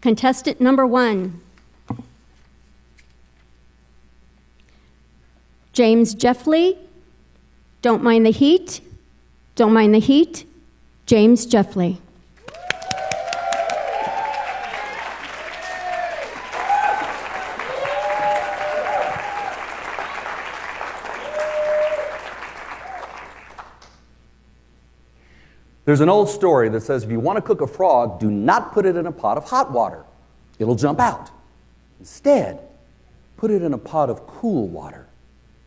Contestant number 1. James Jeffley, don't mind the heat. Don't mind the heat. James Jeffley. There's an old story that says if you want to cook a frog, do not put it in a pot of hot water. It'll jump out. Instead, put it in a pot of cool water.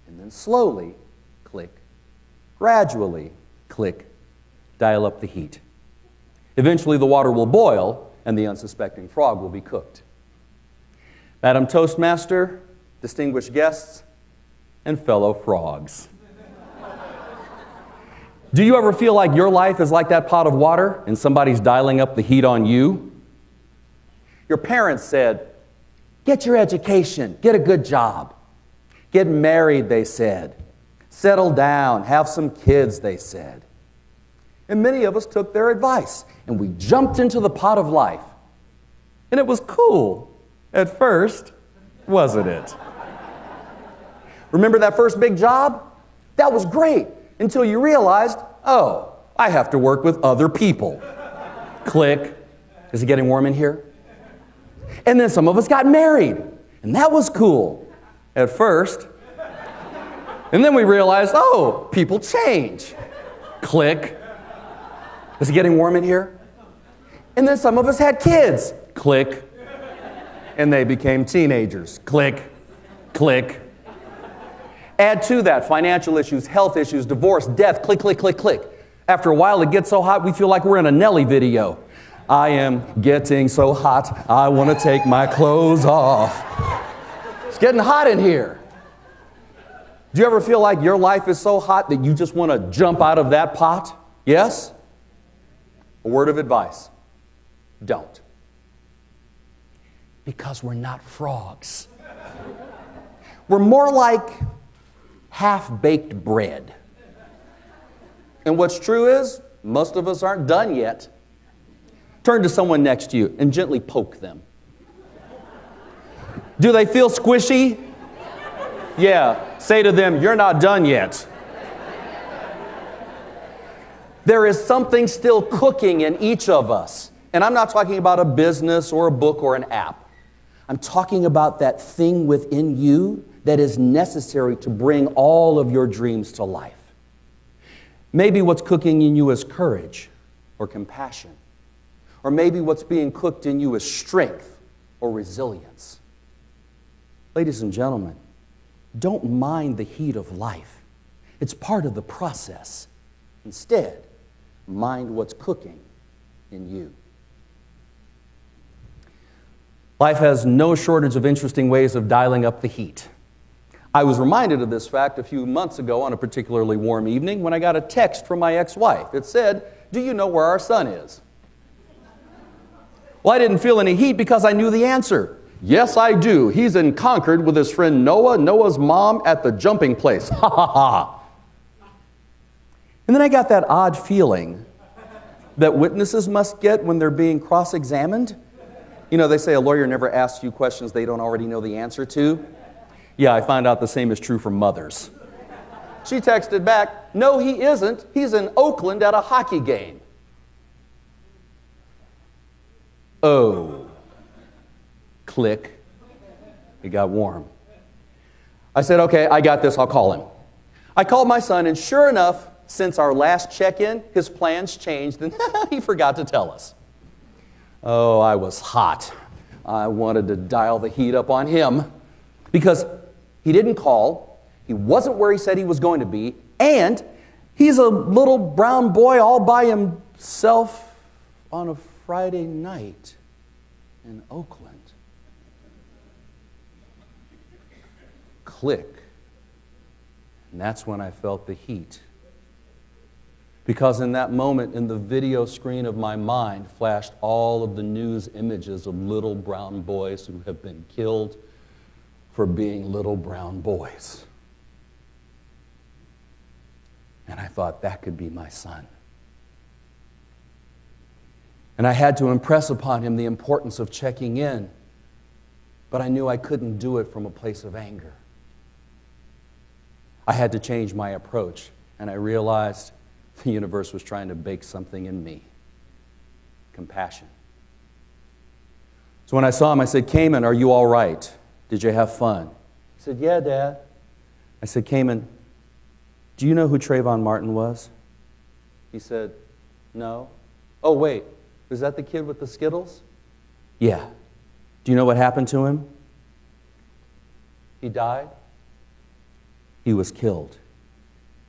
And then slowly, click, gradually, click, dial up the heat. Eventually the water will boil and the unsuspecting frog will be cooked. Madam Toastmaster, distinguished guests, and fellow frogs. Do you ever feel like your life is like that pot of water and somebody's dialing up the heat on you? Your parents said, get your education, get a good job. Get married, they said. Settle down, have some kids, they said. And many of us took their advice and we jumped into the pot of life. And it was cool at first, wasn't it? Remember that first big job? That was great. Until you realized, oh, I have to work with other people. Click. Is it getting warm in here? And then some of us got married, and that was cool at first. And then we realized, oh, people change. Click. Is it getting warm in here? And then some of us had kids. Click. And they became teenagers. Click. Click. Add to that financial issues, health issues, divorce, death, click, click, click, click. After a while, it gets so hot, we feel like we're in a Nelly video. I am getting so hot, I want to take my clothes off. It's getting hot in here. Do you ever feel like your life is so hot that you just want to jump out of that pot? Yes? A word of advice. Don't. Because we're not frogs. We're more like half-baked bread. And what's true is, most of us aren't done yet. Turn to someone next to you and gently poke them. Do they feel squishy? Yeah. Say to them, you're not done yet. There is something still cooking in each of us. And I'm not talking about a business or a book or an app. I'm talking about that thing within you that is necessary to bring all of your dreams to life. Maybe what's cooking in you is courage or compassion. Or maybe what's being cooked in you is strength or resilience. Ladies and gentlemen, don't mind the heat of life. It's part of the process. Instead, mind what's cooking in you. Life has no shortage of interesting ways of dialing up the heat. I was reminded of this fact a few months ago on a particularly warm evening when I got a text from my ex-wife. It said, do you know where our son is? Well, I didn't feel any heat because I knew the answer. Yes, I do. He's in Concord with his friend Noah, Noah's mom, at the jumping place. Ha ha ha. And then I got that odd feeling that witnesses must get when they're being cross-examined. You know, they say a lawyer never asks you questions they don't already know the answer to. Yeah, I found out the same is true for mothers. She texted back, no, he isn't. He's in Oakland at a hockey game. Oh. Click. It got warm. I said, okay, I got this, I'll call him. I called my son, and sure enough, since our last check-in, his plans changed, and he forgot to tell us. Oh, I was hot. I wanted to dial the heat up on him because he didn't call, he wasn't where he said he was going to be, and he's a little brown boy all by himself on a Friday night in Oakland. Click. And that's when I felt the heat. Because in that moment, in the video screen of my mind, flashed all of the news images of little brown boys who have been killed for being little brown boys. And I thought that could be my son. And I had to impress upon him the importance of checking in. But I knew I couldn't do it from a place of anger. I had to change my approach, and I realized the universe was trying to bake something in me. Compassion. So when I saw him, I said, Cayman, are you all right? Did you have fun? He said, yeah, Dad. I said, Cayman, do you know who Trayvon Martin was? He said, no. Oh, wait, was that the kid with the Skittles? Yeah. Do you know what happened to him? He died. He was killed.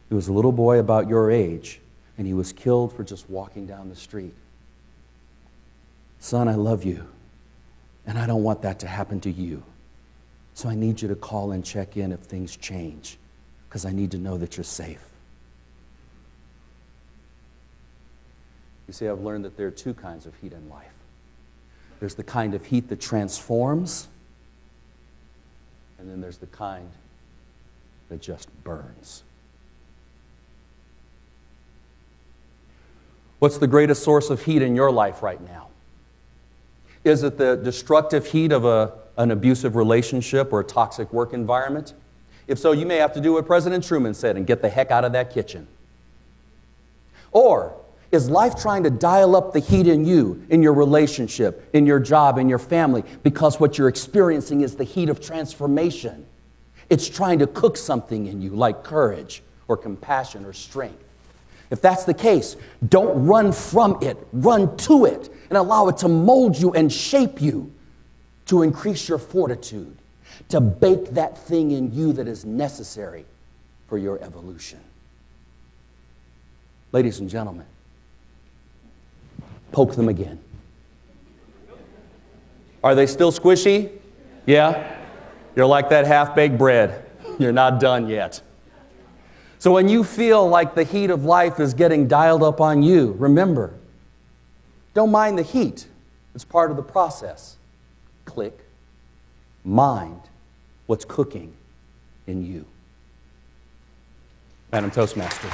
He was a little boy about your age, and he was killed for just walking down the street. Son, I love you, and I don't want that to happen to you. So I need you to call and check in if things change, because I need to know that you're safe. You see, I've learned that there are two kinds of heat in life. There's the kind of heat that transforms, and then there's the kind that just burns. What's the greatest source of heat in your life right now? Is it the destructive heat of an abusive relationship or a toxic work environment? If so, you may have to do what President Truman said and get the heck out of that kitchen. Or is life trying to dial up the heat in you, in your relationship, in your job, in your family, because what you're experiencing is the heat of transformation? It's trying to cook something in you, like courage or compassion or strength. If that's the case, don't run from it. Run to it and allow it to mold you and shape you to increase your fortitude, to bake that thing in you that is necessary for your evolution. Ladies and gentlemen, poke them again. Are they still squishy? Yeah? You're like that half-baked bread. You're not done yet. So when you feel like the heat of life is getting dialed up on you, remember, don't mind the heat. It's part of the process. Click. Mind what's cooking in you. Madam Toastmaster.